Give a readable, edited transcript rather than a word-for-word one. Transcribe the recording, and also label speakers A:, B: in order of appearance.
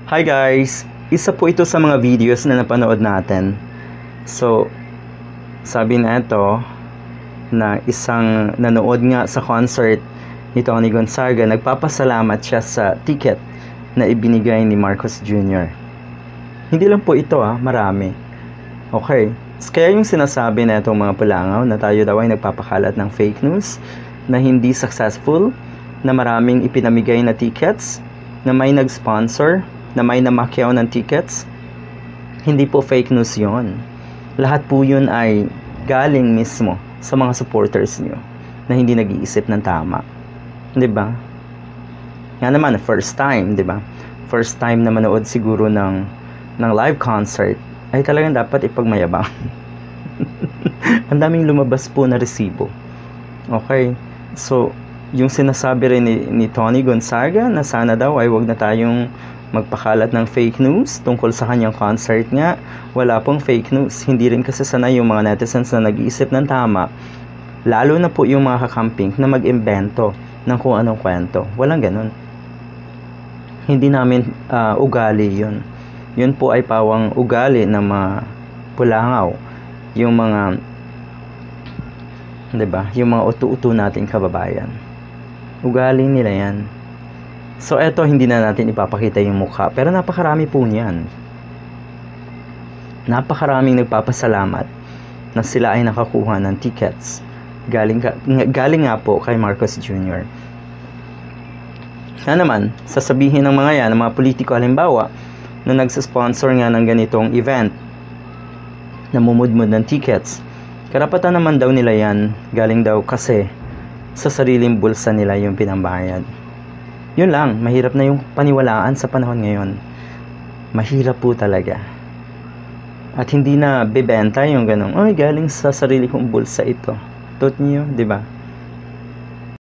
A: Hi guys! Isa po ito sa mga videos na napanood natin. So, sabi na ito na isang nanood nga sa concert ni Tony Gonzaga, nagpapasalamat siya sa ticket na ibinigay ni Marcos Jr. Hindi lang po ito marami. Okay. Kaya yung sinasabi na itong mga pulangaw na tayo daw ay nagpapakalat ng fake news, na hindi successful, na maraming ipinamigay na tickets, na may nag-sponsor, na may namakyaw ng tickets, hindi po fake news yon. Lahat po yun ay galing mismo sa mga supporters nyo na hindi nag-iisip ng tama. Diba? Nga naman, first time, diba? First time na manood siguro ng live concert ay talagang dapat ipagmayabang. Ang daming lumabas po na resibo. Okay? So, yung sinasabi rin ni Tony Gonzaga na sana daw ay wag na tayong magpakalat ng fake news tungkol sa kanyang concert nga, wala pong fake news. Hindi rin kasi sanay yung mga netizens na nag-iisip ng tama, lalo na po yung mga kakamping na mag-imbento ng kung anong kwento. Walang ganun. Hindi namin ugali yun. Yun po ay pawang ugali ng mga pulangaw, yung mga, diba, yung mga utu-utu nating kababayan. Ugali nila yan. So eto, hindi na natin ipapakita yung mukha, pero napakarami po niyan. Napakaraming nagpapasalamat na sila ay nakakuha ng tickets galing nga po kay Marcos Jr. Na naman, sasabihin ng mga yan, ng mga politiko halimbawa, na nagsasponsor nga ng ganitong event, na mumudmud ng tickets, karapatan naman daw nila yan, galing daw kasi sa sariling bulsa nila yung pinambayad. Yun lang, mahirap na yung paniwalaan sa panahon ngayon. Mahirap po talaga. At hindi na bebenta yung ganong, ay galing sa sarili kong bulsa ito. Tot niyo, di ba?